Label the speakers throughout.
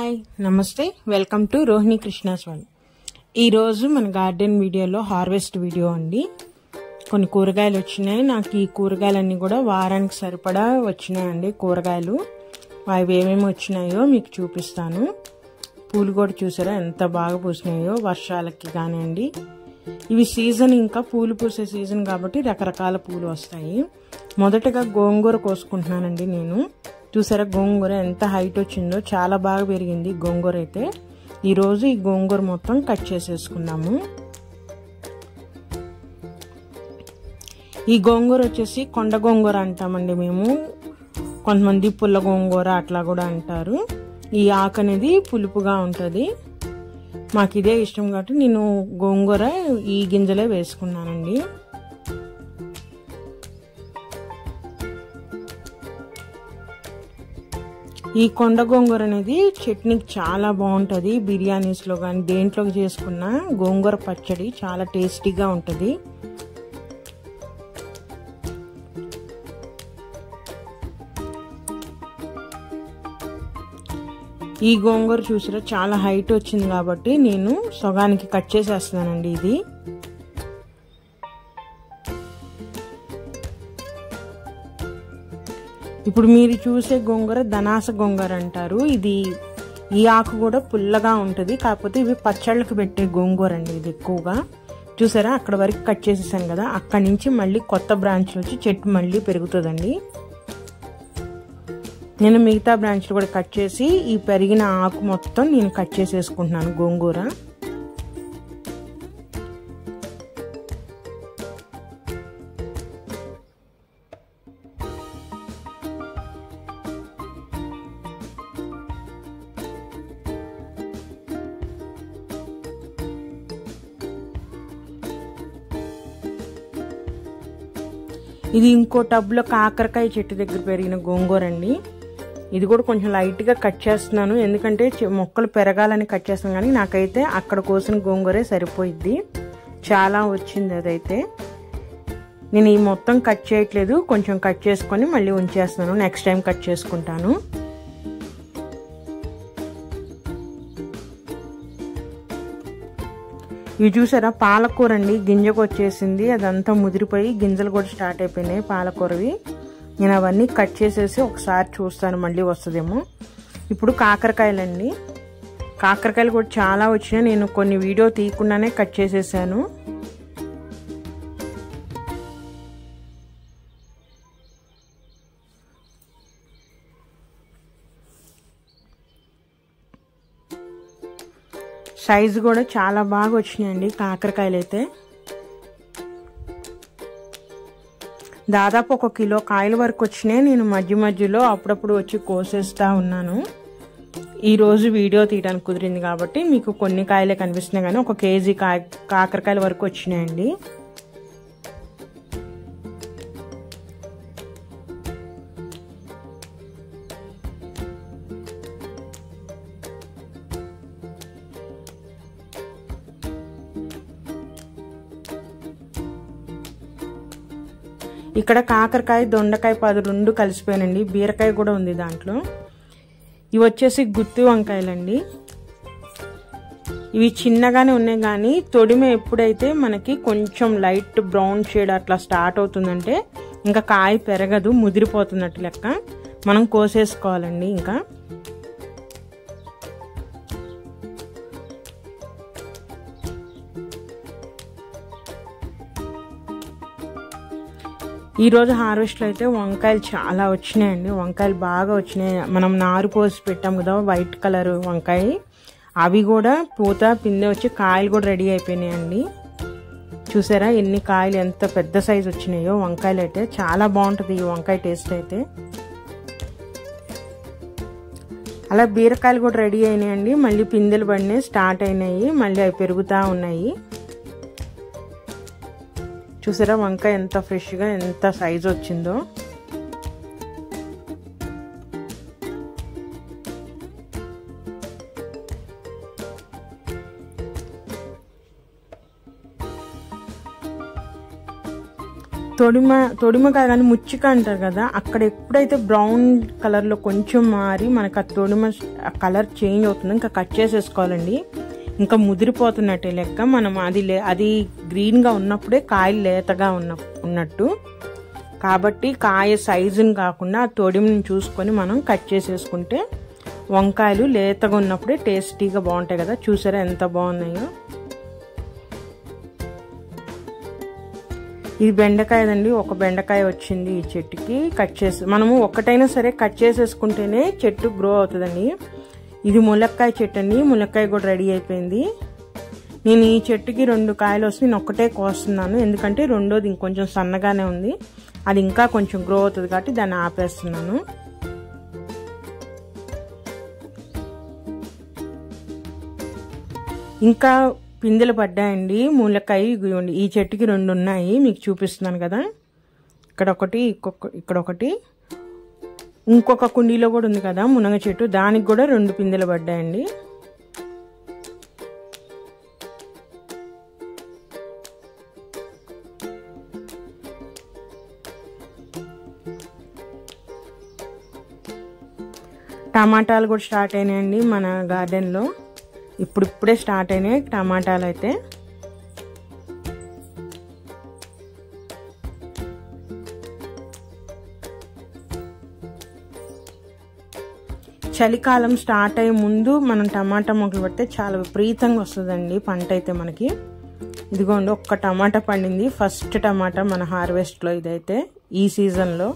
Speaker 1: Hi నమస్తే welcome to Rohini Krishna's world. ఈరోజు మన గార్డెన్ వీడియోలో హార్వెస్ట్ వీడియో అండి। కొన్ని కూరగాయలు వచ్చినాయి। నాకు ఈ కూరగాయలన్నీ కూడా వారానికి సరిపడా వచ్చినాయండి కూరగాయలు। అవి ఏమేమి వచ్చినాయో మీకు చూపిస్తాను। పూలు కూడా చూసారా ఎంత బాగా పూసినాయో వర్షాలకి కానివ్వండి। ఇవి సీజన్, ఇంకా పూలు పూసే సీజన్ కాబట్టి రకరకాల పూలు వస్తాయి। మొదటగా గోంగూర కోసుకుంటున్నానండి నేను। చూసారా గోంగూర ఎంత హైట్ వచ్చిందో, చాలా బాగా పెరిగింది గోంగూర అయితే। ఈరోజు ఈ గోంగూర మొత్తం కట్ చేసేసుకున్నాము। ఈ గోంగూర వచ్చేసి కొండ గోంగూర అంటామండి మేము, కొంతమంది పుల్ల గోంగూర అట్లా కూడా అంటారు। ఈ ఆకు అనేది పులుపుగా ఉంటుంది, మాకు ఇదే ఇష్టం కాబట్టి నేను గోంగూర ఈ గింజలే వేసుకున్నానండి। ఈ కొండ గోంగూర అనేది చట్నీకి చాలా బాగుంటుంది, బిర్యానీస్లో కానీ దేంట్లోకి చేసుకున్న గోంగూర పచ్చడి చాలా టేస్టీగా ఉంటుంది। ఈ గోంగూర చూసారా చాలా హైట్ వచ్చింది కాబట్టి నేను సగానికి కట్ చేసేస్తున్నానండి ఇది। ఇప్పుడు మీరు చూసే గోంగూర ధనాస గోంగూర అంటారు। ఈ ఆకు కూడా పుల్లగా ఉంటుంది, కాకపోతే ఇవి పచ్చళ్ళకి పెట్టే గోంగూర అండి ఇది ఎక్కువగా। చూసారా అక్కడ వరకు కట్ చేసేసాను కదా, అక్కడి నుంచి మళ్ళీ కొత్త బ్రాంచ్ వచ్చి చెట్టు మళ్ళీ పెరుగుతుందండి। నేను మిగతా బ్రాంచ్లు కూడా కట్ చేసి ఈ పెరిగిన ఆకు మొత్తం నేను కట్ చేసేసుకుంటున్నాను గోంగూర। ఇది ఇంకో టబ్లో కాకరకాయ చెట్టు దగ్గర పెరిగిన గోంగూర అండి। ఇది కూడా కొంచెం లైట్గా కట్ చేస్తున్నాను, ఎందుకంటే మొక్కలు పెరగాలని కట్ చేస్తాను, కానీ నాకైతే అక్కడ కోసిన గోంగూరే సరిపోయిద్ది, చాలా వచ్చింది అదైతే। నేను ఈ మొత్తం కట్ చేయట్లేదు, కొంచెం కట్ చేసుకొని మళ్ళీ ఉంచేస్తున్నాను, నెక్స్ట్ టైం కట్ చేసుకుంటాను। ఇవి చూసారా పాలకూర అండి, గింజకు వచ్చేసింది, అదంతా ముదిరిపోయి గింజలు కూడా స్టార్ట్ అయిపోయినాయి పాలకూరవి। నేను అవన్నీ కట్ చేసేసి ఒకసారి చూస్తాను మళ్ళీ వస్తుందేమో। ఇప్పుడు కాకరకాయలండి, కాకరకాయలు కూడా చాలా వచ్చినాయి, నేను కొన్ని వీడియో తీయకుండానే కట్ చేసేసాను। సైజు కూడా చాలా బాగా వచ్చినాయండి కాకరకాయలు అయితే। దాదాపు 1 కిలో కాయల వరకు వచ్చినాయి, నేను మధ్య మధ్యలో అప్పుడప్పుడు వచ్చి కోసేస్తా ఉన్నాను। ఈరోజు వీడియో తీయడానికి కుదిరింది కాబట్టి మీకు కొన్ని కాయలే కనిపిస్తున్నాయి, కానీ 1 కేజీ కాకరకాయల వరకు వచ్చినాయండి। ఇక్కడ కాకరకాయ దొండకాయ 10 రెండు కలిసిపోయానండి, బీరకాయ కూడా ఉంది దాంట్లో। ఇవి వచ్చేసి గుత్తి వంకాయలండి, ఇవి చిన్నగానే ఉన్నాయి, కానీ తొడిమ ఎప్పుడైతే మనకి కొంచెం లైట్ బ్రౌన్ షేడ్ అట్లా స్టార్ట్ అవుతుందంటే ఇంకా కాయ పెరగదు, ముదిరిపోతున్నట్టు లెక్క, మనం కోసేసుకోవాలండి ఇంకా। ఈరోజు హార్వెస్ట్లో అయితే వంకాయలు చాలా వచ్చినాయండి, వంకాయలు బాగా వచ్చినాయి। మనం నారు పోసి పెట్టాం కదా వైట్ కలర్ వంకాయ, అవి కూడా పూత పిందె వచ్చి కాయలు కూడా రెడీ అయిపోయినాయండి। చూసారా ఎన్ని కాయలు, ఎంత పెద్ద సైజు వచ్చినాయో వంకాయలు అయితే, చాలా బాగుంటుంది ఈ వంకాయ టేస్ట్ అయితే। అలా బీరకాయలు కూడా రెడీ అయినాయండి, మళ్ళీ పిందెలు పడినాయి, స్టార్ట్ అయినాయి, మళ్ళీ అవి పెరుగుతూ ఉన్నాయి। చూసారా వంకాయ ఎంత ఫ్రెష్గా ఎంత సైజు వచ్చిందో। తొడిమ కాదని ముచ్చిక అంటారు కదా, అక్కడ ఎప్పుడైతే బ్రౌన్ కలర్లో కొంచెం మారి మనకు ఆ తొడిమ కలర్ చేంజ్ అవుతుందో ఇంకా కట్ చేసేసుకోవాలండి. ఇంకా ముదిరిపోతున్నట్టే లెక్క. మనం అది గ్రీన్గా ఉన్నప్పుడే కాయలు లేతగా ఉన్నట్టు. కాబట్టి కాయ సైజుని కాకుండా ఆ తొడిమని చూసుకొని మనం కట్ చేసేసుకుంటే వంకాయలు లేతగా ఉన్నప్పుడే టేస్టీగా బాగుంటాయి కదా. చూసారా ఎంత బాగున్నాయో. ఇది బెండకాయదండి. ఒక బెండకాయ వచ్చింది ఈ చెట్టుకి. మనము ఒక్కటైనా సరే కట్ చేసేసుకుంటేనే చెట్టు గ్రో అవుతుందండి. ఇది ములక్కాయ చెట్టు అండి. ములక్కాయ కూడా రెడీ అయిపోయింది. నేను ఈ చెట్టుకి 2 కాయలు వస్తే నేను ఒక్కటే కోస్తున్నాను, ఎందుకంటే రెండోది ఇంకొంచెం సన్నగానే ఉంది. అది ఇంకా కొంచెం గ్రో అవుతుంది కాబట్టి దాన్ని ఆపేస్తున్నాను. ఇంకా పిందెలు పడ్డాయండి ములక్కాయ. ఈ చెట్టుకి 2 ఉన్నాయి, మీకు చూపిస్తున్నాను కదా. ఇక్కడ ఒకటి, ఇక్కడ ఒకటి, ఇంకొక కుండీలో కూడా ఉంది కదా మునగ చెట్టు, దానికి కూడా 2 పిందెలు పడ్డాయండి. టమాటాలు కూడా స్టార్ట్ అయినాయండి మన గార్డెన్లో. ఇప్పుడే స్టార్ట్ అయినాయి టమాటాలు అయితే. చలికాలం స్టార్ట్ అయ్యే ముందు మనం టమాటా మొక్కలు పెడితే చాలా విపరీతంగా వస్తుందండి పంట అయితే మనకి. ఇదిగోండి ఒక్క టమాటా పండింది, ఫస్ట్ టమాటా మన హార్వెస్ట్లో ఇదైతే ఈ సీజన్లో.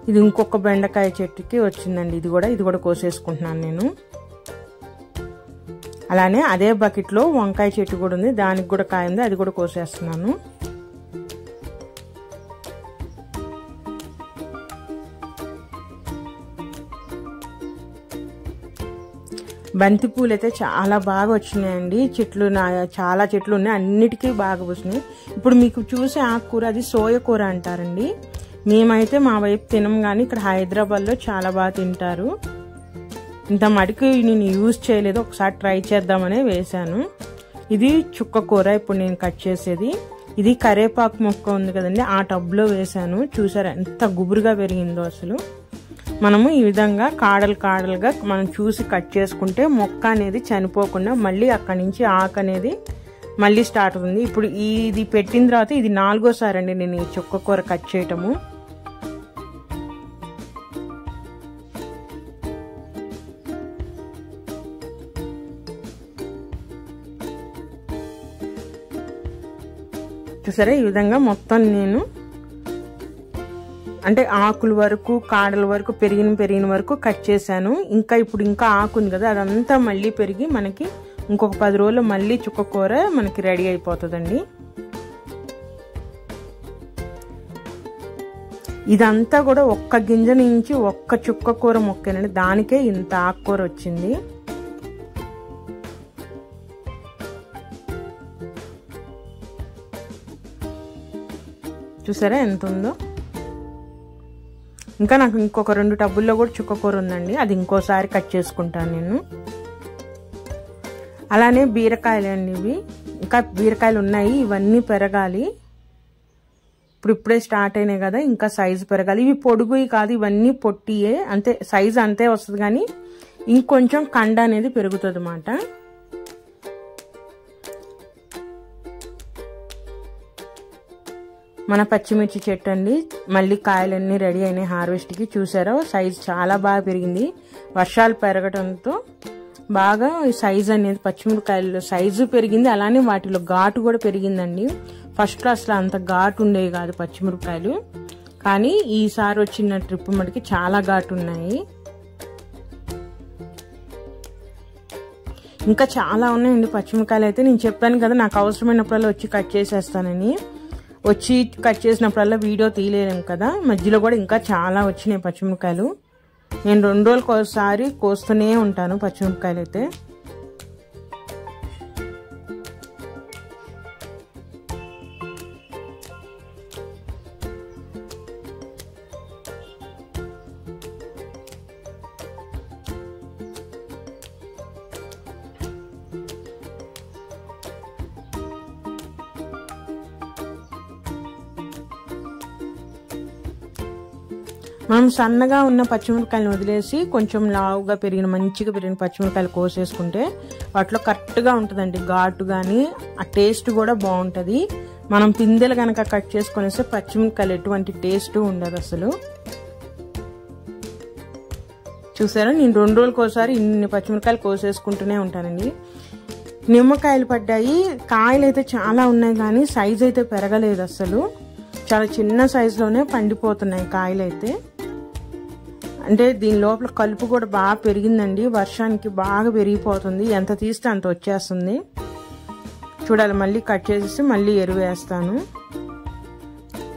Speaker 1: ఇది ఇంకొక బెండకాయ చెట్టుకి వచ్చిందండి. ఇది కూడా కోసేసుకుంటున్నాను నేను. అలానే అదే బకెట్లో వంకాయ చెట్టు కూడా ఉంది, దానికి కూడా కాయ ఉంది, అది కూడా కోసేస్తున్నాను. బంతిపూలు అయితే చాలా బాగా వచ్చినాయండి. చాలా చెట్లు ఉన్నాయి, అన్నిటికీ బాగా పూసినాయి. ఇప్పుడు మీకు చూసే ఆకుకూర అది సోయ కూర అంటారండి. మేమైతే మా వైపు తినం, కానీ ఇక్కడ హైదరాబాద్లో చాలా బాగా తింటారు. ఇంత మటుకు నేను యూజ్ చేయలేదు, ఒకసారి ట్రై చేద్దామనే వేశాను. ఇది చుక్క కూర ఇప్పుడు నేను కట్ చేసేది. ఇది కరేపాకు మొక్క ఉంది కదండి, ఆ టబ్లో వేశాను. చూసారా ఎంత గుబురుగా పెరిగిందో అసలు. మనము ఈ విధంగా కాడలుగా మనం చూసి కట్ చేసుకుంటే మొక్క అనేది చనిపోకుండా మళ్ళీ అక్కడి నుంచి ఆకు అనేది మళ్ళీ స్టార్ట్ అవుతుంది. ఇప్పుడు ఇది పెట్టిన తర్వాత ఇది 4వ అండి నేను ఈ చుక్క కూర కట్ చేయటము. చూసారా ఈ విధంగా మొత్తం నేను అంటే ఆకుల వరకు కాడల వరకు పెరిగిన వరకు కట్ చేశాను. ఇంకా ఆకు ఉంది కదా, అదంతా మళ్ళీ పెరిగి మనకి ఇంకొక 10 రోజుల్లో మళ్ళీ చుక్క కూర మనకి రెడీ అయిపోతుందండి. ఇదంతా కూడా ఒక్క గింజ నుంచి ఒక్క చుక్క కూర మొక్కేనండి, దానికే ఇంత ఆకుకూర వచ్చింది. చూసారా ఎంత ఉందో. ఇంకా నాకు ఇంకొక 2 టబ్బుల్లో కూడా చుక్క కూర ఉందండి, అది ఇంకోసారి కట్ చేసుకుంటాను నేను. అలానే బీరకాయలు అండి ఇవి, ఇంకా బీరకాయలు ఉన్నాయి, ఇవన్నీ పెరగాలి. ఇప్పుడే స్టార్ట్ అయినాయి కదా, ఇంకా సైజు పెరగాలి. ఇవి పొడుగువి కాదు, ఇవన్నీ పొట్టియే, అంతే సైజు అంతే వస్తుంది, కానీ ఇంకొంచెం కండ అనేది పెరుగుతుంది అన్నమాట. మన పచ్చిమిర్చి చెట్టు అండి, మళ్ళీ కాయలన్నీ రెడీ అయినాయి హార్వెస్ట్కి. చూసారో సైజు చాలా బాగా పెరిగింది, వర్షాలు పెరగడంతో బాగా సైజు అనేది పచ్చిమిరకాయలు సైజు పెరిగింది. అలానే వాటిలో ఘాటు కూడా పెరిగిందండి. ఫస్ట్లో అసలు అంత ఘాటు ఉండేవి కాదు పచ్చిమిరపకాయలు, కానీ ఈసారి వచ్చిన ట్రిప్ మటుకి చాలా ఘాటు ఉన్నాయి. ఇంకా చాలా ఉన్నాయండి పచ్చిమిరకాయలు అయితే. నేను చెప్పాను కదా నాకు అవసరమైనప్పుడల్లా వచ్చి కట్ చేసేస్తానని. వచ్చి కట్ చేసినప్పుడల్లా వీడియో తీయలేము కదా, మధ్యలో కూడా ఇంకా చాలా వచ్చినాయి పచ్చిమిరపకాయలు. నేను 2 రోజులకు ఒకసారి కోస్తూనే ఉంటాను పచ్చిమిరపకాయలు అయితే. మనం సన్నగా ఉన్న పచ్చిమిరపకాయలను వదిలేసి కొంచెం లావుగా మంచిగా పెరిగిన పచ్చిమిరపకాయలు కోసేసుకుంటే వాటిలో కరెక్ట్గా ఉంటుందండి ఘాటు కానీ ఆ టేస్ట్ కూడా బాగుంటుంది. మనం పిందెలు కనుక కట్ చేసుకునేస్తే పచ్చిమిరపకాయలు ఎటువంటి టేస్ట్ ఉండదు అసలు. చూసారా, నేను 2 రోజులకు ఒకసారి ఇన్ని పచ్చిమిరపకాయలు కోసేసుకుంటూనే ఉంటానండి. నిమ్మకాయలు పడ్డాయి, కాయలు అయితే చాలా ఉన్నాయి కానీ సైజు అయితే పెరగలేదు అసలు. చాలా చిన్న సైజులోనే పండిపోతున్నాయి కాయలు అయితే. అంటే దీని లోపల కలుపు కూడా బాగా పెరిగిందండి, వర్షానికి బాగా పెరిగిపోతుంది, ఎంత తీస్తే అంత వచ్చేస్తుంది. చూడాలి, మళ్ళీ కట్ చేసేసి మళ్ళీ ఎరువు వేస్తాను.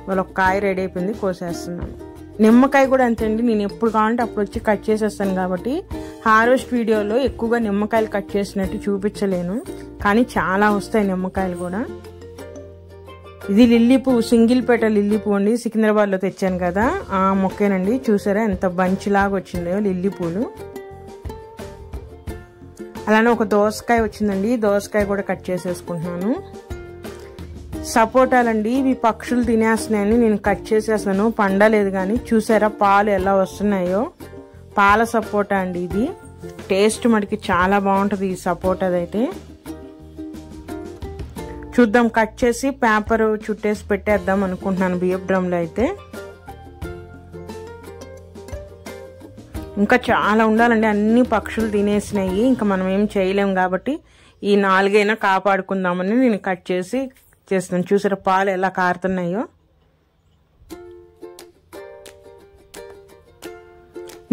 Speaker 1: వాళ్ళ ఒక కాయ రెడీ అయిపోయింది, కోసేస్తున్నాను. నిమ్మకాయ కూడా అంతే అండి, నేను ఎప్పుడు కావాలంటే అప్పుడు వచ్చి కట్ చేసేస్తాను కాబట్టి హార్వెస్ట్ వీడియోలో ఎక్కువగా నిమ్మకాయలు కట్ చేసినట్టు చూపించలేను, కానీ చాలా వస్తాయి నిమ్మకాయలు కూడా. ఇది లిల్లీ పువ్వు, సింగిల్ పెటల్ లిల్లీ పువ్వు అండి, సికింద్రాబాద్లో తెచ్చాను కదా ఆ మొక్కేనండి. చూసారా ఎంత బంచ్ లాగా వచ్చిందో లిల్లీ పూలు. అలానే ఒక దోసకాయ వచ్చిందండి, దోసకాయ కూడా కట్ చేసేసుకుంటున్నాను. సపోటాలండి, ఇవి పక్షులు తినేస్తున్నాయని నేను కట్ చేసేసాను, పండలేదు కానీ చూసారా పాలు ఎలా వస్తున్నాయో. పాల సపోటా అండి ఇది, టేస్ట్ మనకి చాలా బాగుంటుంది ఈ సపోటాదైతే. చూద్దాం, కట్ చేసి పేపర్ చుట్టేసి పెట్టేద్దాం అనుకుంటున్నాను బియ్యపు డ్రమ్లో అయితే. ఇంకా చాలా ఉండాలండి, అన్ని పక్షులు తినేసినాయి, ఇంకా మనం ఏం చేయలేం కాబట్టి ఈ 4 అయినా కాపాడుకుందామని నేను కట్ చేసి చేస్తాను. చూసారా పాలు ఎలా కారుతున్నాయో.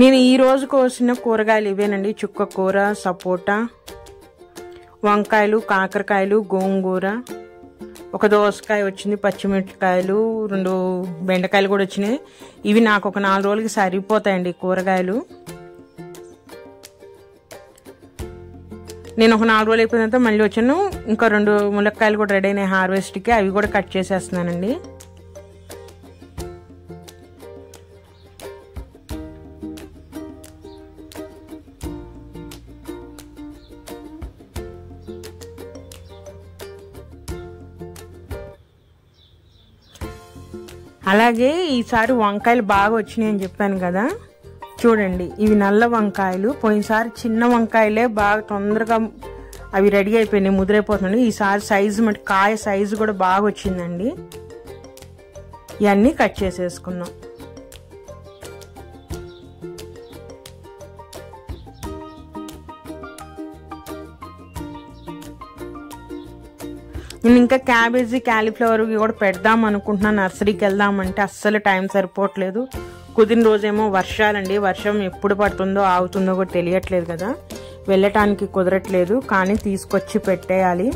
Speaker 1: నేను ఈ రోజు కోసిన కూరగాయలు ఇవేనండి, చుక్క కూర, సపోటా, వంకాయలు, కాకరకాయలు, గోంగూర, ఒక దోసకాయ వచ్చింది, పచ్చిమిరపకాయలు, 2 బెండకాయలు కూడా వచ్చినాయి. ఇవి నాకు ఒక 4 రోజులకి సరిపోతాయండి కూరగాయలు. నేను ఒక 4 రోజులు అయిపోయిన తర్వాత మళ్ళీ వచ్చాను, ఇంకా 2 ములక్కాయలు కూడా రెడీ అయినాయి హార్వెస్ట్కి, అవి కూడా కట్ చేసేస్తున్నానండి. అలాగే ఈసారి వంకాయలు బాగా వచ్చినాయి అని చెప్పాను కదా, చూడండి ఇవి నల్ల వంకాయలు. పోయినసారి చిన్న వంకాయలే బాగా తొందరగా అవి రెడీ అయిపోయినాయి, ముదిరైపోతున్నాయి. ఈసారి సైజు మటు కాయ సైజు కూడా బాగా వచ్చిందండి. ఇవన్నీ కట్ చేసేసుకున్నాం. నేను ఇంకా క్యాబేజీ, క్యాలీఫ్లవర్ కూడా పెడదాం అనుకుంటున్నాను. నర్సరీకి వెళ్దామంటే అస్సలు టైం సరిపోవట్లేదు. కుదిరిన రోజేమో వర్షాలండి, వర్షం ఎప్పుడు పడుతుందో ఆగుతుందో కూడా తెలియట్లేదు కదా, వెళ్ళటానికి కుదరట్లేదు. కానీ తీసుకొచ్చి పెట్టేయాలి.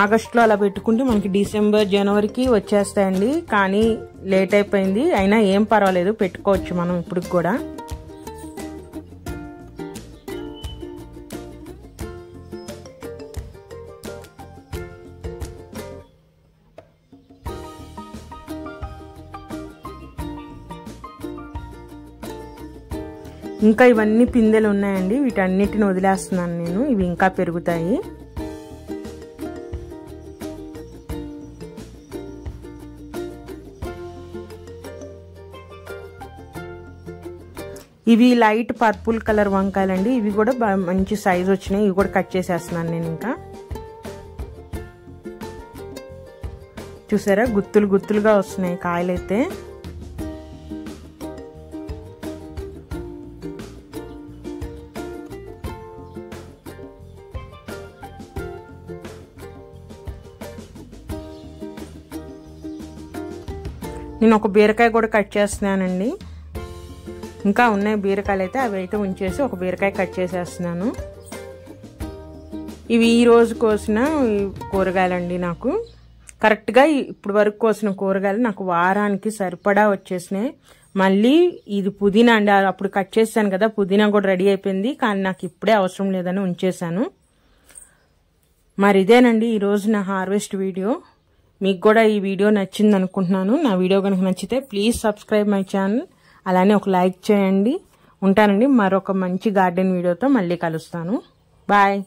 Speaker 1: ఆగస్టులో అలా పెట్టుకుంటే మనకి డిసెంబర్, జనవరికి వచ్చేస్తాయండి. కానీ లేట్ అయిపోయింది, అయినా ఏం పర్వాలేదు, పెట్టుకోవచ్చు మనం ఇప్పుడు కూడా. ఇంకా ఇవన్నీ పిందెలు ఉన్నాయండి, వీటన్నిటిని వదిలేస్తున్నాను నేను, ఇవి ఇంకా పెరుగుతాయి. ఇవి లైట్ పర్పుల్ కలర్ వంకాయలండి, ఇవి కూడా మంచి సైజు వచ్చినాయి, ఇవి కూడా కట్ చేసేస్తున్నాను నేను. ఇంకా చూసారా గుత్తులు గుత్తులుగా వస్తున్నాయి కాయలైతే. నేను ఒక బీరకాయ కూడా కట్ చేస్తున్నానండి, ఇంకా ఉన్నాయి బీరకాయలు అయితే, అవి అయితే ఉంచేసి ఒక బీరకాయ కట్ చేసేస్తున్నాను. ఇవి ఈ రోజు కోసిన కూరగాయలండి, నాకు కరెక్ట్గా ఇప్పుడు వరకు కోసిన కూరగాయలు నాకు వారానికి సరిపడా వచ్చేసినాయి. మళ్ళీ ఇది పుదీనా అండి, అప్పుడు కట్ చేశాను కదా, పుదీనా కూడా రెడీ అయిపోయింది, కానీ నాకు ఇప్పుడే అవసరం లేదని ఉంచేశాను. మరి ఇదేనండి ఈరోజు నా హార్వెస్ట్ వీడియో. మీకు కూడా ఈ వీడియో నచ్చింది అనుకుంటున్నాను. నా వీడియో కనుక నచ్చితే ప్లీజ్ సబ్స్క్రైబ్ మై ఛానల్, అలానే ఒక లైక్ చేయండి. ఉంటానండి, మరొక మంచి గార్డెన్ వీడియోతో మళ్ళీ కలుస్తాను. బాయ్.